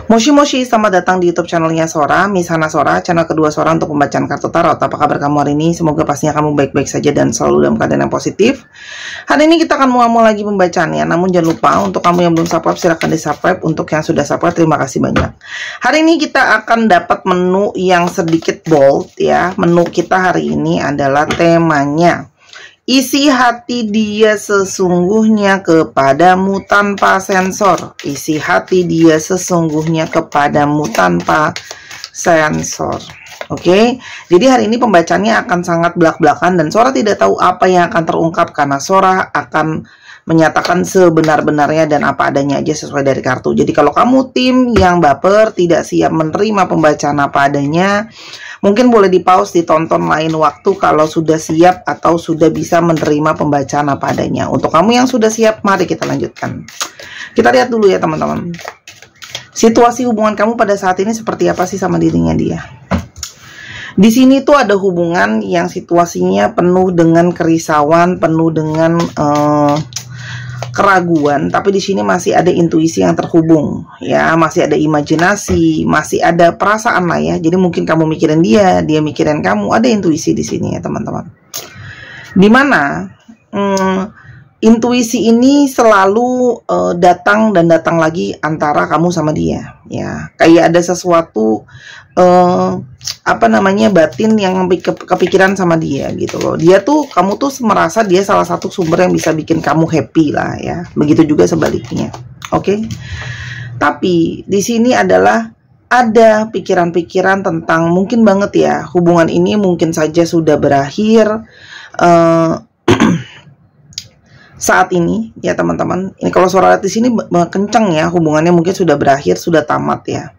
Moshi Moshi, selamat datang di YouTube channelnya Sora, Miss Hana Sora, channel kedua Sora untuk pembacaan kartu tarot. Apa kabar kamu hari ini? Semoga pastinya kamu baik-baik saja dan selalu dalam keadaan yang positif. Hari ini kita akan mulai lagi pembacaannya. Namun jangan lupa untuk kamu yang belum subscribe, silahkan di subscribe. Untuk yang sudah subscribe, terima kasih banyak. Hari ini kita akan dapat menu yang sedikit bold ya. Menu kita hari ini adalah temanya isi hati dia sesungguhnya kepadamu tanpa sensor. Isi hati dia sesungguhnya kepadamu tanpa sensor. Oke, jadi hari ini pembacaannya akan sangat belak-belakan dan Sora tidak tahu apa yang akan terungkap karena Sora akan menyatakan sebenar-benarnya dan apa adanya aja sesuai dari kartu. Jadi kalau kamu tim yang baper, tidak siap menerima pembacaan apa adanya, mungkin boleh di pause, ditonton lain waktu kalau sudah siap atau sudah bisa menerima pembacaan apa adanya. Untuk kamu yang sudah siap, mari kita lanjutkan. Kita lihat dulu ya teman-teman. Situasi hubungan kamu pada saat ini seperti apa sih sama dirinya dia? Di sini tuh ada hubungan yang situasinya penuh dengan kerisauan, penuh dengan keraguan, tapi di sini masih ada intuisi yang terhubung ya, masih ada imajinasi, masih ada perasaan lah ya. Jadi mungkin kamu mikirin dia, dia mikirin kamu, ada intuisi di sini ya teman-teman. Dimana intuisi ini selalu datang dan datang lagi antara kamu sama dia ya. Kayak ada sesuatu apa namanya batin yang kepikiran sama dia gitu loh. Dia tuh, kamu tuh merasa dia salah satu sumber yang bisa bikin kamu happy lah ya. Begitu juga sebaliknya. Oke. Tapi di sini adalah ada pikiran-pikiran tentang mungkin banget ya hubungan ini mungkin saja sudah berakhir saat ini ya teman-teman. Ini kalau Sora lihat di sini kencang ya, hubungannya mungkin sudah berakhir, sudah tamat ya.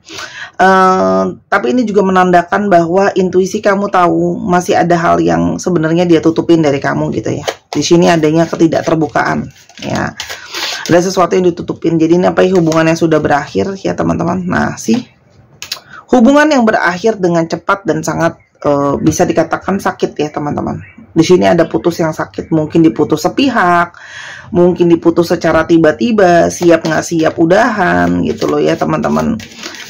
Tapi ini juga menandakan bahwa intuisi kamu tahu masih ada hal yang sebenarnya dia tutupin dari kamu gitu ya. Di sini adanya ketidakterbukaan ya. Ada sesuatu yang ditutupin. Jadi ini apa ya, hubungan yang sudah berakhir ya teman-teman. Nah, hubungan yang berakhir dengan cepat dan sangat bisa dikatakan sakit ya teman-teman. Di sini ada putus yang sakit, mungkin diputus sepihak, mungkin diputus secara tiba-tiba, siap nggak siap udahan gitu loh ya teman-teman.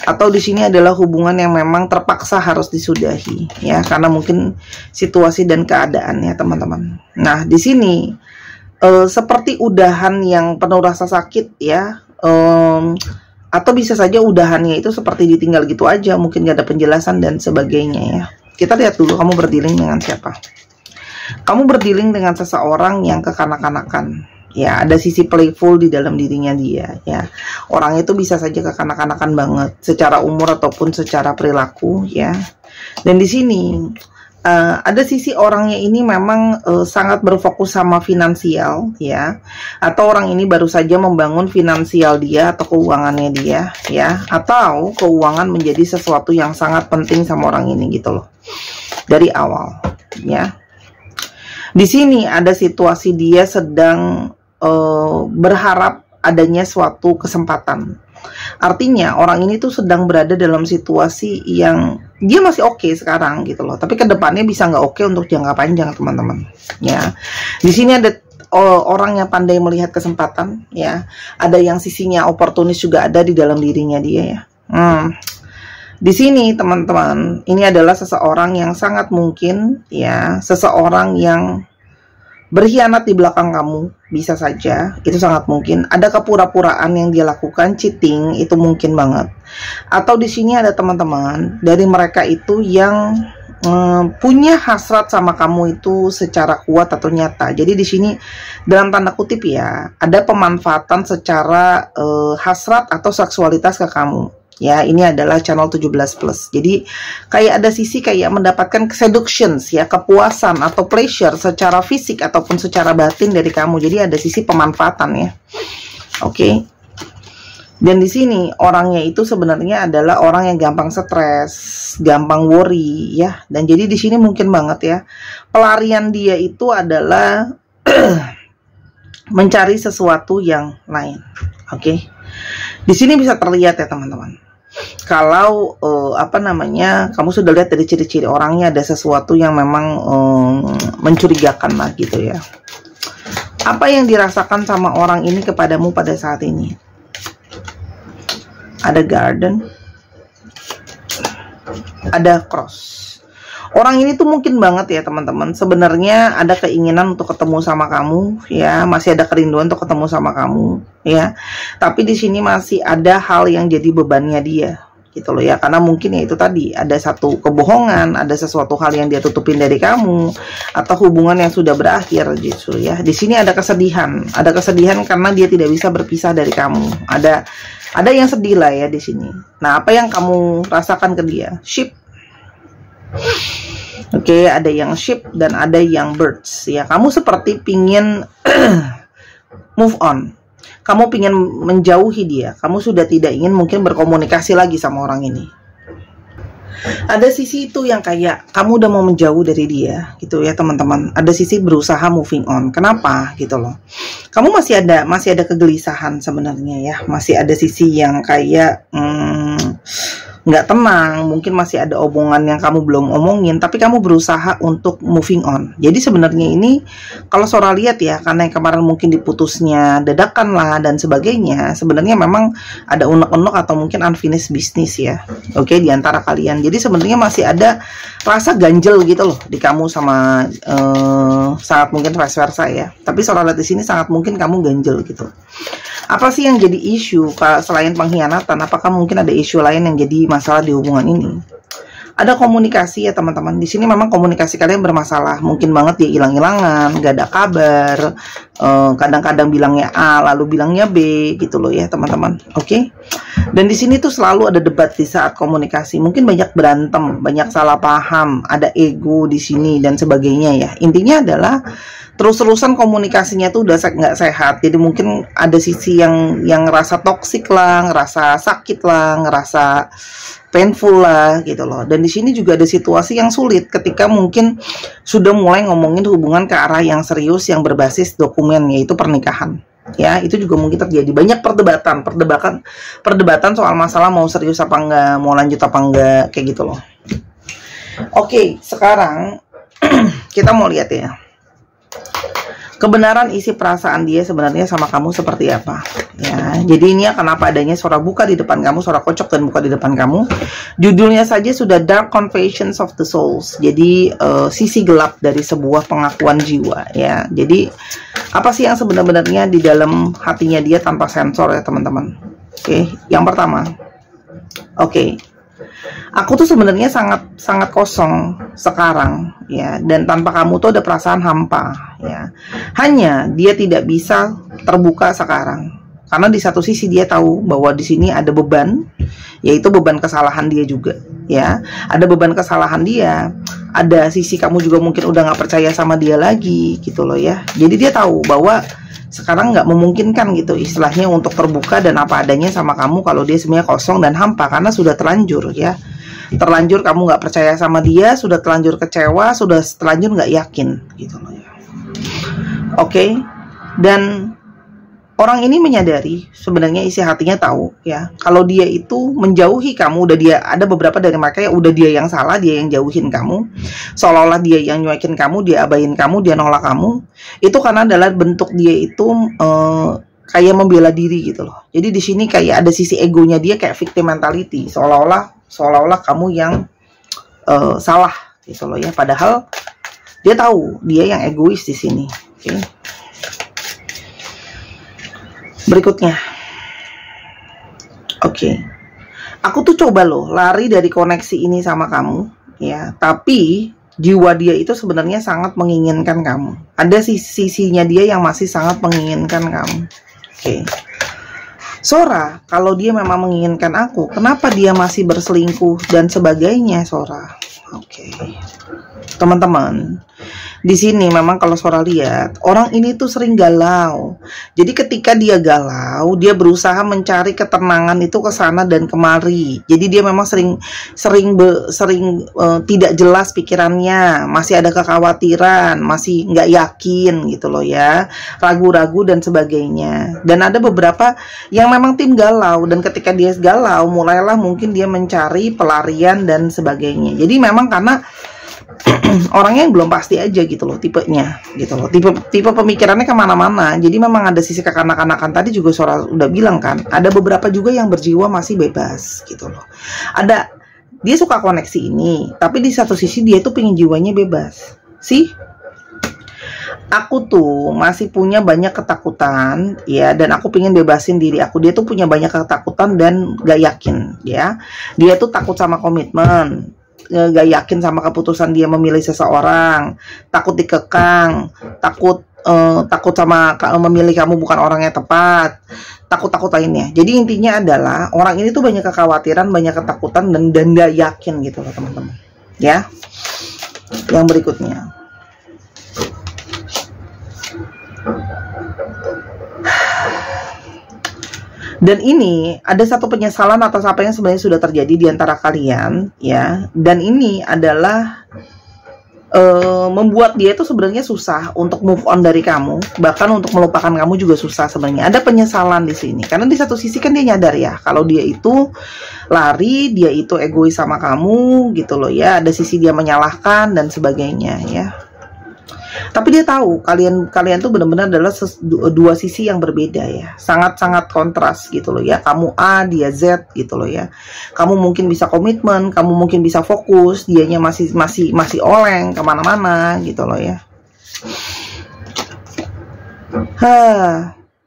Atau di sini adalah hubungan yang memang terpaksa harus disudahi ya, karena mungkin situasi dan keadaan ya teman-teman. Nah di sini seperti udahan yang penuh rasa sakit ya. Atau bisa saja udahannya itu seperti ditinggal gitu aja, mungkin gak ada penjelasan dan sebagainya ya. Kita lihat dulu kamu berdealing dengan siapa. Kamu berdealing dengan seseorang yang kekanak-kanakan ya, ada sisi playful di dalam dirinya dia ya. Orang itu bisa saja kekanak-kanakan banget secara umur ataupun secara perilaku ya. Dan di sini ada sisi orangnya ini memang sangat berfokus sama finansial ya, atau orang ini baru saja membangun finansial dia atau keuangannya dia ya, atau keuangan menjadi sesuatu yang sangat penting sama orang ini gitu loh dari awal ya. Di sini ada situasi dia sedang berharap adanya suatu kesempatan. Artinya orang ini tuh sedang berada dalam situasi yang dia masih oke sekarang gitu loh, tapi kedepannya bisa nggak oke untuk jangka panjang teman-teman ya. Di sini ada orang yang pandai melihat kesempatan ya, ada yang sisinya oportunis juga ada di dalam dirinya dia ya. Di sini teman-teman, ini adalah seseorang yang sangat mungkin ya, seseorang yang berkhianat di belakang kamu, bisa saja, itu sangat mungkin. Ada kepura-puraan yang dia lakukan, cheating, itu mungkin banget. Atau di sini ada teman-teman dari mereka itu yang punya hasrat sama kamu itu secara kuat atau nyata. Jadi di sini dalam tanda kutip ya, ada pemanfaatan secara hasrat atau seksualitas ke kamu. Ya, ini adalah channel 17+. Jadi kayak ada sisi kayak mendapatkan seductions ya, kepuasan atau pleasure secara fisik ataupun secara batin dari kamu. Jadi ada sisi pemanfaatan ya. Oke. Dan di sini orangnya itu sebenarnya adalah orang yang gampang stres, gampang worry ya. Dan jadi di sini mungkin banget ya, pelarian dia itu adalah mencari sesuatu yang lain. Oke. Di sini bisa terlihat ya teman-teman. Kalau apa namanya, kamu sudah lihat dari ciri-ciri orangnya ada sesuatu yang memang mencurigakan lah gitu ya. Apa yang dirasakan sama orang ini kepadamu pada saat ini? ada garden, ada cross. Orang ini tuh mungkin banget ya teman-teman, sebenarnya ada keinginan untuk ketemu sama kamu ya, masih ada kerinduan untuk ketemu sama kamu ya. Tapi di sini masih ada hal yang jadi bebannya dia gitu loh ya, karena mungkin ya itu tadi ada satu kebohongan, ada sesuatu hal yang dia tutupin dari kamu, atau hubungan yang sudah berakhir gitu ya. Di sini ada kesedihan karena dia tidak bisa berpisah dari kamu. Ada yang sedih lah ya di sini. Nah, apa yang kamu rasakan ke dia? Ship. Oke, ada yang ship dan ada yang birds ya. Kamu seperti pingin move on. Kamu pingin menjauhi dia. Kamu sudah tidak ingin mungkin berkomunikasi lagi sama orang ini. Ada sisi itu yang kayak kamu udah mau menjauh dari dia gitu ya teman-teman. Ada sisi berusaha moving on. Kenapa gitu loh? Kamu masih ada kegelisahan sebenarnya ya. Masih ada sisi yang kayak nggak tenang, mungkin masih ada omongan yang kamu belum omongin, tapi kamu berusaha untuk moving on. Jadi sebenarnya ini kalau Sora lihat ya, karena yang kemarin mungkin diputusnya dadakan lah dan sebagainya, sebenarnya memang ada unek-unek atau mungkin unfinished business ya, oke, di antara kalian. Jadi sebenarnya masih ada rasa ganjel gitu loh di kamu sama sangat mungkin vice versa ya. Tapi Sora lihat di sini sangat mungkin kamu ganjel gitu. Apa sih yang jadi isu selain pengkhianatan? Apakah mungkin ada isu lain yang jadi masalah di hubungan ini? Ada komunikasi ya teman-teman. Di sini memang komunikasi kalian bermasalah. Mungkin banget dia hilang-hilangan, gak ada kabar. Kadang-kadang bilangnya A, lalu bilangnya B, gitu loh ya teman-teman. Oke? Dan di sini tuh selalu ada debat di saat komunikasi. Mungkin banyak berantem, banyak salah paham, ada ego di sini dan sebagainya ya. Intinya adalah terus-terusan komunikasinya tuh udah nggak sehat. Jadi mungkin ada sisi yang ngerasa toksik lah, ngerasa sakit lah, ngerasa painful lah gitu loh. Dan di sini juga ada situasi yang sulit ketika mungkin sudah mulai ngomongin hubungan ke arah yang serius yang berbasis dokumen, yaitu pernikahan. Ya, itu juga mungkin terjadi banyak perdebatan soal masalah mau serius apa enggak, mau lanjut apa enggak, kayak gitu loh. Oke, sekarang kita mau lihat ya, kebenaran isi perasaan dia sebenarnya sama kamu seperti apa ya. Jadi ini ya kenapa adanya Sora buka di depan kamu, Sora kocok dan buka di depan kamu. Judulnya saja sudah Dark Confessions of the Souls. Jadi sisi gelap dari sebuah pengakuan jiwa ya. Jadi apa sih yang sebenarnya di dalam hatinya dia tanpa sensor ya teman-teman. Oke, yang pertama. Oke. Aku tuh sebenarnya sangat kosong sekarang ya, dan tanpa kamu tuh ada perasaan hampa ya. Hanya dia tidak bisa terbuka sekarang karena di satu sisi dia tahu bahwa di sini ada beban, yaitu beban kesalahan dia juga ya. Ada beban kesalahan dia, ada sisi kamu juga mungkin udah nggak percaya sama dia lagi gitu loh ya. Jadi dia tahu bahwa sekarang nggak memungkinkan gitu istilahnya untuk terbuka dan apa adanya sama kamu kalau dia sebenarnya kosong dan hampa karena sudah terlanjur ya. Terlanjur kamu nggak percaya sama dia, sudah terlanjur kecewa, sudah terlanjur nggak yakin gitu loh ya. Oke. Dan orang ini menyadari sebenarnya isi hatinya tahu ya, kalau dia itu menjauhi kamu, udah dia ada beberapa dari mereka yang udah dia yang salah, dia yang jauhin kamu, seolah-olah dia yang nyuekin kamu, dia abain kamu, dia nolak kamu. Itu karena adalah bentuk dia itu kayak membela diri gitu loh. Jadi di sini kayak ada sisi egonya dia, kayak victim mentality, seolah-olah kamu yang salah gitu loh ya. Padahal dia tahu dia yang egois di sini. Oke. Berikutnya, oke, aku tuh coba loh lari dari koneksi ini sama kamu ya, tapi jiwa dia itu sebenarnya sangat menginginkan kamu. Ada sisinya dia yang masih sangat menginginkan kamu. Oke. Sora, kalau dia memang menginginkan aku, kenapa dia masih berselingkuh dan sebagainya, Sora? Oke. Teman-teman, di sini memang kalau Sora lihat, orang ini tuh sering galau. Jadi ketika dia galau, dia berusaha mencari ketenangan itu ke sana dan kemari. Jadi dia memang sering tidak jelas pikirannya, masih ada kekhawatiran, masih nggak yakin gitu loh ya, ragu-ragu dan sebagainya. Dan ada beberapa yang memang tim galau, dan ketika dia galau, mulailah mungkin dia mencari pelarian dan sebagainya. Jadi memang karena orangnya yang belum pasti aja gitu loh, tipenya gitu loh, tipe pemikirannya kemana-mana. Jadi memang ada sisi kekanak-kanakan tadi juga Sora udah bilang kan, ada beberapa juga yang berjiwa masih bebas gitu loh. Ada, dia suka koneksi ini, tapi di satu sisi dia tuh pengen jiwanya bebas sih. Aku tuh masih punya banyak ketakutan ya, dan aku pengen bebasin diri aku. Dia tuh punya banyak ketakutan dan gak yakin ya. Dia tuh takut sama komitmen, gak yakin sama keputusan dia memilih seseorang, takut dikekang, takut sama memilih kamu bukan orang yang tepat, takut lainnya. Jadi intinya adalah orang ini tuh banyak kekhawatiran, banyak ketakutan, dan gak yakin gitu loh teman-teman ya. Yang berikutnya, dan ini ada satu penyesalan atas apa yang sebenarnya sudah terjadi di antara kalian ya. Dan ini adalah membuat dia itu sebenarnya susah untuk move on dari kamu, bahkan untuk melupakan kamu juga susah sebenarnya. Ada penyesalan di sini karena di satu sisi kan dia nyadar ya kalau dia itu lari, dia itu egois sama kamu gitu loh ya. Ada sisi dia menyalahkan dan sebagainya ya. Tapi dia tahu kalian tuh benar-benar adalah dua sisi yang berbeda ya, sangat-sangat kontras gitu loh ya. Kamu A, dia Z gitu loh ya. Kamu mungkin bisa komitmen, kamu mungkin bisa fokus, dianya masih oleng kemana-mana gitu loh ya.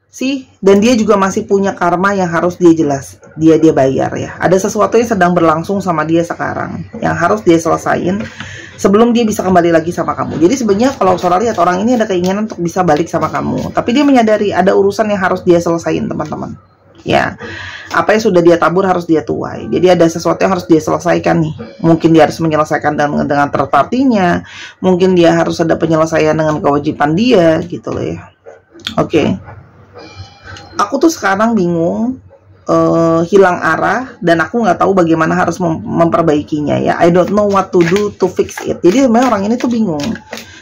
Sih, dan dia juga masih punya karma yang harus dia bayar ya. Ada sesuatu yang sedang berlangsung sama dia sekarang yang harus dia selesain sebelum dia bisa kembali lagi sama kamu. Jadi sebenarnya kalau Sora lihat orang ini ada keinginan untuk bisa balik sama kamu, tapi dia menyadari ada urusan yang harus dia selesain teman-teman ya. Apa yang sudah dia tabur harus dia tuai. Jadi ada sesuatu yang harus dia selesaikan nih. Mungkin dia harus menyelesaikan dengan third partinya, mungkin dia harus ada penyelesaian dengan kewajiban dia gitu loh ya. Oke. Aku tuh sekarang bingung, hilang arah, dan aku nggak tahu bagaimana harus memperbaikinya ya. I don't know what to do to fix it. Jadi sebenarnya orang ini tuh bingung,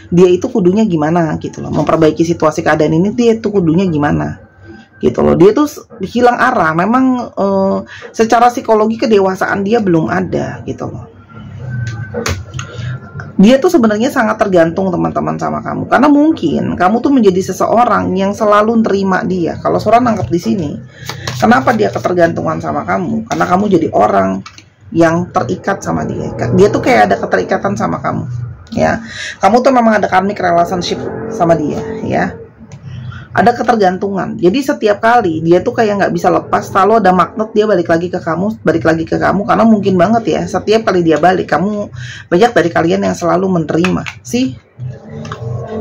dia itu kudunya gimana gitu loh, memperbaiki situasi keadaan ini. Dia tuh kudunya gimana gitu loh. Dia tuh hilang arah. Memang secara psikologi kedewasaan dia belum ada gitu loh. Dia tuh sebenarnya sangat tergantung teman-teman sama kamu, karena mungkin kamu tuh menjadi seseorang yang selalu terima dia. Kalau Sora nangkep di sini, kenapa dia ketergantungan sama kamu? Karena kamu jadi orang yang terikat sama dia. Dia tuh kayak ada keterikatan sama kamu ya. Kamu tuh memang ada karmic relationship sama dia ya. Ada ketergantungan. Jadi setiap kali dia tuh kayak nggak bisa lepas, selalu ada magnet dia balik lagi ke kamu, karena mungkin banget ya setiap kali dia balik, kamu banyak dari kalian yang selalu menerima sih.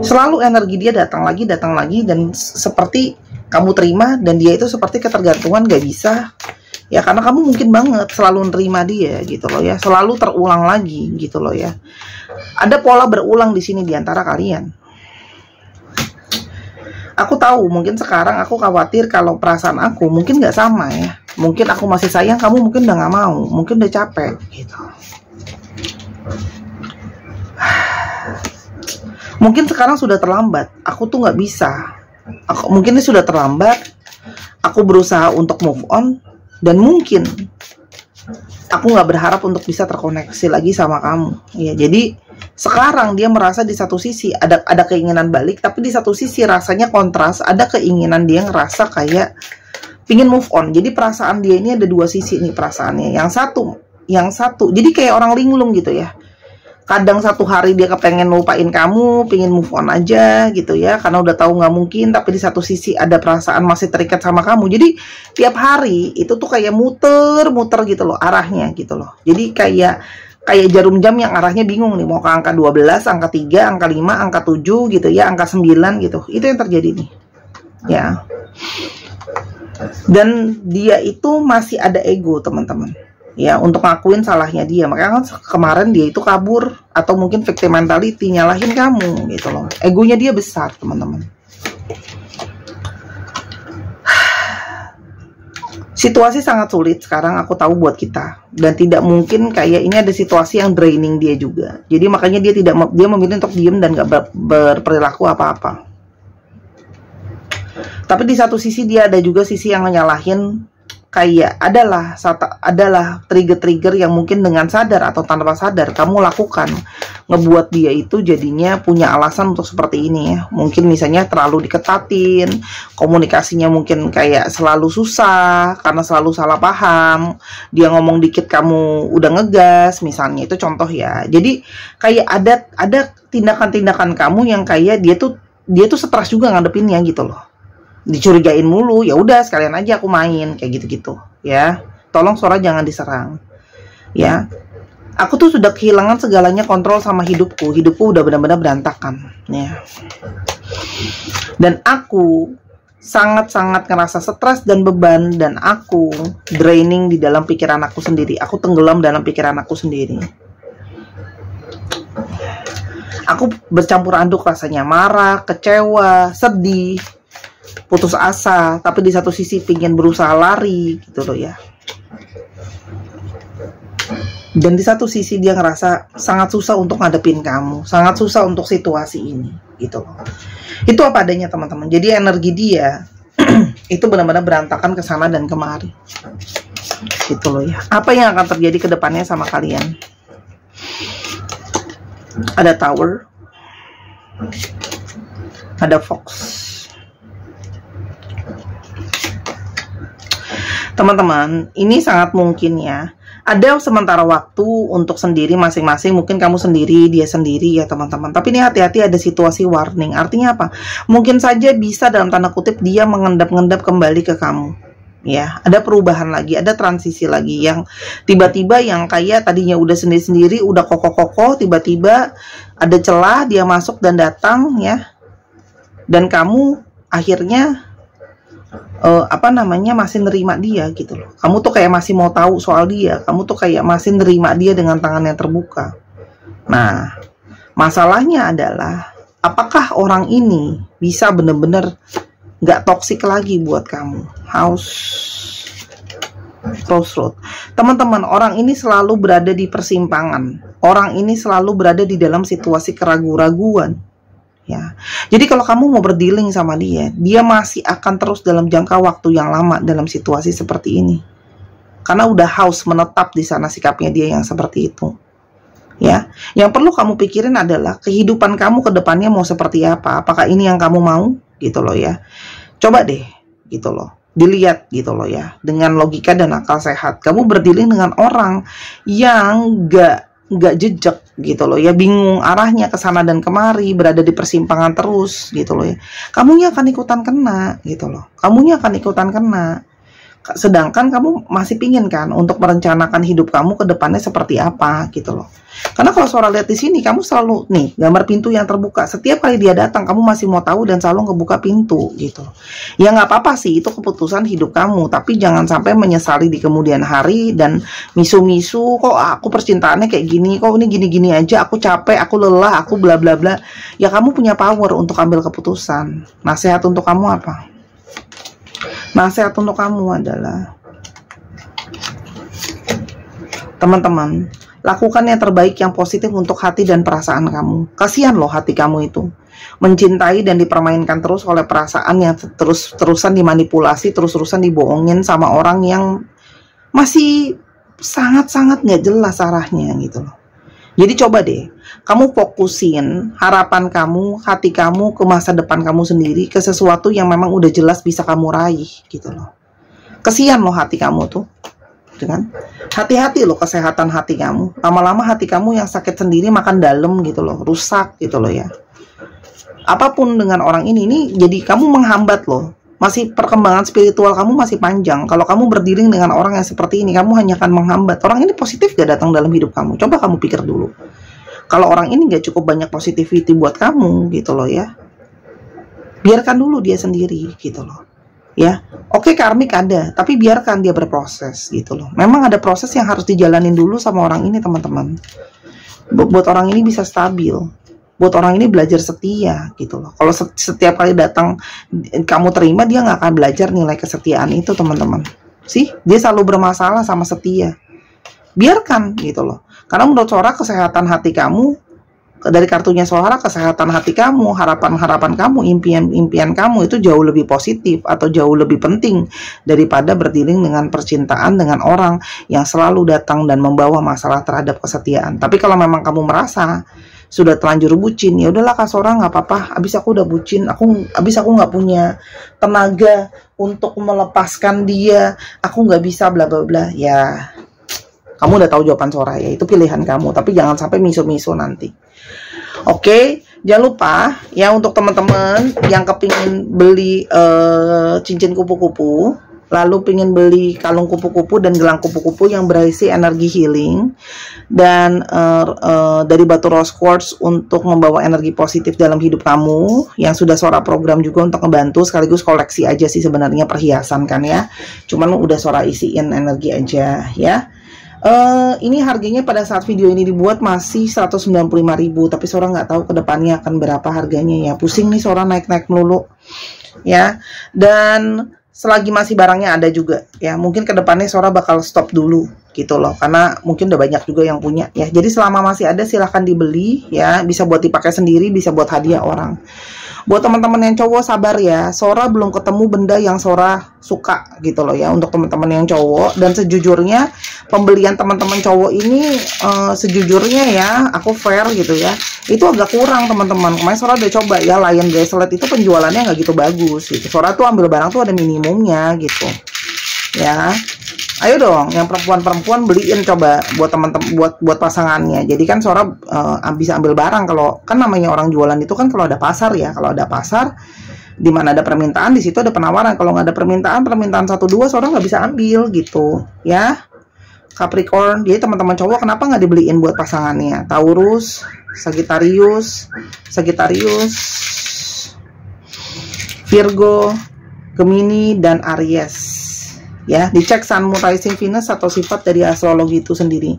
Selalu energi dia datang lagi, dan seperti kamu terima, dan dia itu seperti ketergantungan, gak bisa ya, karena kamu mungkin banget selalu menerima dia gitu loh ya, selalu terulang lagi gitu loh ya. Ada pola berulang di sini di antara kalian. Aku tahu mungkin sekarang aku khawatir kalau perasaan aku mungkin nggak sama ya. Mungkin aku masih sayang, kamu mungkin udah nggak mau, mungkin udah capek gitu. Mungkin sekarang sudah terlambat. Aku tuh nggak bisa. Mungkin ini sudah terlambat. Aku berusaha untuk move on, dan mungkin aku nggak berharap untuk bisa terkoneksi lagi sama kamu ya. Jadi sekarang dia merasa di satu sisi ada keinginan balik, tapi di satu sisi rasanya kontras. Ada keinginan dia ngerasa kayak pingin move on. Jadi perasaan dia ini ada dua sisi nih perasaannya. Yang satu jadi kayak orang linglung gitu ya. Kadang satu hari dia kepengen lupain kamu, pingin move on aja gitu ya, karena udah tahu nggak mungkin. Tapi di satu sisi ada perasaan masih terikat sama kamu. Jadi tiap hari itu tuh kayak muter gitu loh arahnya gitu loh. Jadi kayak jarum jam yang arahnya bingung nih, mau ke angka 12, angka 3, angka 5, angka 7 gitu ya, angka 9 gitu. Itu yang terjadi nih ya. Dan dia itu masih ada ego teman-teman ya, untuk ngakuin salahnya dia. Makanya kan kemarin dia itu kabur, atau mungkin victim mentality, nyalahin kamu gitu loh. Egonya dia besar teman-teman. Situasi sangat sulit sekarang, aku tahu buat kita, dan tidak mungkin kayak ini ada situasi yang draining dia juga. Jadi makanya dia memilih untuk diem dan gak berperilaku apa-apa. Tapi di satu sisi dia ada juga sisi yang nyalahin kayak adalah trigger-trigger yang mungkin dengan sadar atau tanpa sadar kamu lakukan, ngebuat dia itu jadinya punya alasan untuk seperti ini ya. Mungkin misalnya terlalu diketatin, komunikasinya mungkin kayak selalu susah karena selalu salah paham, dia ngomong dikit kamu udah ngegas misalnya, itu contoh ya. Jadi kayak ada tindakan-tindakan kamu yang kayak dia tuh stres juga ngadepinnya gitu loh. Dicurigain mulu, ya udah sekalian aja aku main kayak gitu-gitu ya. Tolong Sora jangan diserang ya. Aku tuh sudah kehilangan segalanya kontrol sama hidupku udah benar-benar berantakan ya. Dan aku sangat-sangat ngerasa stres dan beban, dan aku draining di dalam pikiran aku sendiri. Aku tenggelam dalam pikiran aku sendiri. Aku bercampur aduk rasanya, marah, kecewa, sedih, putus asa, tapi di satu sisi pingin berusaha lari gitu loh ya. Dan di satu sisi dia ngerasa sangat susah untuk ngadepin kamu, sangat susah untuk situasi ini gitu loh. Itu apa adanya teman-teman. Jadi energi dia itu benar-benar berantakan ke sana dan kemari gitu loh ya. Apa yang akan terjadi ke depannya sama kalian? Ada Tower, ada Fox. Teman-teman, ini sangat mungkin ya, ada sementara waktu untuk sendiri masing-masing. Mungkin kamu sendiri, dia sendiri ya teman-teman. Tapi ini hati-hati, ada situasi warning. Artinya apa? Mungkin saja bisa dalam tanda kutip dia mengendap-endap kembali ke kamu. Ya, ada perubahan lagi, ada transisi lagi yang tiba-tiba yang kayak tadinya udah sendiri-sendiri, udah kokoh-kokoh, tiba-tiba ada celah dia masuk dan datang ya. Dan kamu akhirnya masih nerima dia gitu loh. Kamu tuh kayak masih mau tahu soal dia, kamu tuh kayak masih nerima dia dengan tangan yang terbuka. Nah, masalahnya adalah apakah orang ini bisa bener-bener gak toksik lagi buat kamu? Crossroad. Teman-teman, orang ini selalu berada di persimpangan. Orang ini selalu berada di dalam situasi keraguan-raguan. Ya, jadi kalau kamu mau berdealing sama dia, dia masih akan terus dalam jangka waktu yang lama dalam situasi seperti ini, karena udah menetap di sana sikapnya dia yang seperti itu. Ya, yang perlu kamu pikirin adalah kehidupan kamu ke depannya mau seperti apa? Apakah ini yang kamu mau? Gitu loh ya. Coba deh, gitu loh. Dilihat gitu loh ya, dengan logika dan akal sehat. Kamu berdealing dengan orang yang nggak jejak gitu loh ya, bingung arahnya ke sana dan kemari, berada di persimpangan terus gitu loh ya. Kamunya akan ikutan kena gitu loh. Kamunya akan ikutan kena. Sedangkan kamu masih pingin kan untuk merencanakan hidup kamu ke depannya seperti apa gitu loh. Karena kalau Sora lihat di sini, kamu selalu nih gambar pintu yang terbuka. Setiap kali dia datang, kamu masih mau tahu dan selalu ngebuka pintu gitu. Ya nggak apa-apa sih, itu keputusan hidup kamu. Tapi jangan sampai menyesali di kemudian hari dan misu-misu, kok aku percintaannya kayak gini, kok ini gini-gini aja, aku capek, aku lelah, aku bla bla bla. Ya kamu punya power untuk ambil keputusan. Nasihat untuk kamu apa? Nasihat untuk kamu adalah, teman-teman, lakukan yang terbaik, yang positif untuk hati dan perasaan kamu. Kasihan loh hati kamu itu, mencintai dan dipermainkan terus oleh perasaan yang terus-terusan dimanipulasi, terus-terusan dibohongin sama orang yang masih sangat-sangat nggak jelas arahnya gitu loh. Jadi coba deh, kamu fokusin harapan kamu, hati kamu ke masa depan kamu sendiri, ke sesuatu yang memang udah jelas bisa kamu raih gitu loh. Kesian loh hati kamu tuh, kan? Hati-hati loh kesehatan hati kamu. Lama-lama hati kamu yang sakit sendiri makan dalam gitu loh, rusak gitu loh ya. Apapun dengan orang ini jadi kamu menghambat loh. Masih perkembangan spiritual kamu masih panjang. Kalau kamu berdealing dengan orang yang seperti ini, kamu hanya akan menghambat. Orang ini positif gak datang dalam hidup kamu? Coba kamu pikir dulu. Kalau orang ini gak cukup banyak positivity buat kamu gitu loh ya, biarkan dulu dia sendiri gitu loh ya. Oke, karmik ada, tapi biarkan dia berproses gitu loh. Memang ada proses yang harus dijalanin dulu sama orang ini teman-teman. Buat orang ini bisa stabil, buat orang ini belajar setia gitu loh. Kalau setiap kali datang kamu terima, dia nggak akan belajar nilai kesetiaan itu teman-teman. Dia selalu bermasalah sama setia. Biarkan gitu loh. Karena menurut Sora kesehatan hati kamu dari kartunya Sora, kesehatan hati kamu, harapan-harapan kamu, impian-impian kamu itu jauh lebih positif atau jauh lebih penting daripada berdealing dengan percintaan dengan orang yang selalu datang dan membawa masalah terhadap kesetiaan. Tapi kalau memang kamu merasa sudah terlanjur bucin, ya udahlah Kak Sora, nggak apa-apa. Abis aku udah bucin, aku nggak punya tenaga untuk melepaskan dia, aku nggak bisa bla bla bla. Ya, kamu udah tahu jawaban Sora ya, itu pilihan kamu. Tapi jangan sampai misu-misu nanti. Oke, jangan lupa ya untuk teman-teman yang kepingin beli cincin kupu-kupu, lalu pingin beli kalung kupu-kupu dan gelang kupu-kupu yang berisi energi healing dan dari batu rose quartz untuk membawa energi positif dalam hidup kamu, yang sudah Sora program juga untuk membantu, sekaligus koleksi aja sih sebenarnya, perhiasan kan ya, cuman udah Sora isiin energi aja ya. Ini harganya pada saat video ini dibuat masih 195.000, tapi Sora nggak tahu kedepannya akan berapa harganya ya. Pusing nih Sora, naik-naik melulu ya. Dan selagi masih barangnya ada juga ya, mungkin kedepannya Sora bakal stop dulu gitu loh, karena mungkin udah banyak juga yang punya ya. Jadi selama masih ada silahkan dibeli ya, bisa buat dipakai sendiri, bisa buat hadiah orang. Buat teman-teman yang cowok sabar ya, Sora belum ketemu benda yang Sora suka gitu loh ya, untuk teman-teman yang cowok. Dan sejujurnya pembelian teman-teman cowok ini sejujurnya ya, aku fair gitu ya, itu agak kurang teman-teman. Kemarin Sora udah coba ya, Lion Bracelet itu penjualannya nggak gitu bagus gitu. Sora tuh ambil barang tuh ada minimumnya gitu ya. Ayo dong, yang perempuan-perempuan beliin coba buat teman-teman, buat pasangannya. Jadi kan Sora bisa ambil barang, kalau kan namanya orang jualan itu kan kalau ada pasar ya. Kalau ada pasar, di mana ada permintaan, di situ ada penawaran. Kalau nggak ada permintaan 1-2, Sora nggak bisa ambil gitu ya. Capricorn, jadi teman-teman cowok kenapa nggak dibeliin buat pasangannya? Taurus, Sagittarius, Virgo, Gemini, dan Aries. Ya, dicek Sun, Moon, Rising, Venus atau sifat dari astrologi itu sendiri.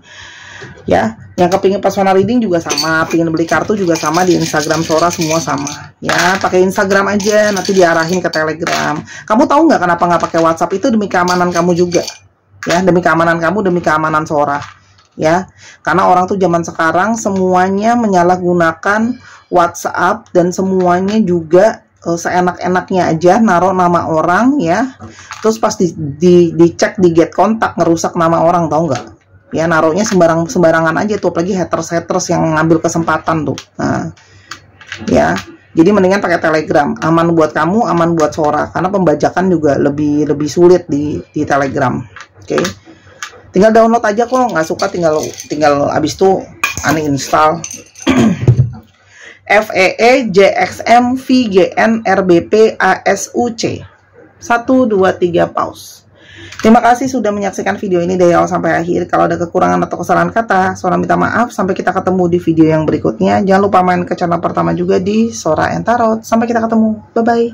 Ya, yang kepingin personal reading juga sama, pingin beli kartu juga sama, di Instagram Sora semua sama. Ya, pakai Instagram aja, nanti diarahin ke Telegram. Kamu tahu nggak kenapa nggak pakai WhatsApp? Itu demi keamanan kamu juga. Ya, demi keamanan kamu, demi keamanan Sora. Ya, karena orang tuh zaman sekarang semuanya menyalahgunakan WhatsApp dan semuanya juga seenak-enaknya aja naruh nama orang ya, terus pas dicek di get kontak ngerusak nama orang, tahu nggak ya, naruhnya sembarangan aja tuh, apalagi haters yang ngambil kesempatan tuh. Nah ya, jadi mendingan pakai Telegram, aman buat kamu, aman buat Sora, karena pembajakan juga lebih sulit di Telegram. Oke, tinggal download aja, kok nggak suka tinggal abis itu uninstall. FEEJXMVGNRBPASUC 1, 2, 3 pause. Terima kasih sudah menyaksikan video ini dari awal sampai akhir. Kalau ada kekurangan atau kesalahan kata, Sora minta maaf. Sampai kita ketemu di video yang berikutnya. Jangan lupa main ke channel pertama juga di Sora and Tarot. Sampai kita ketemu, bye bye.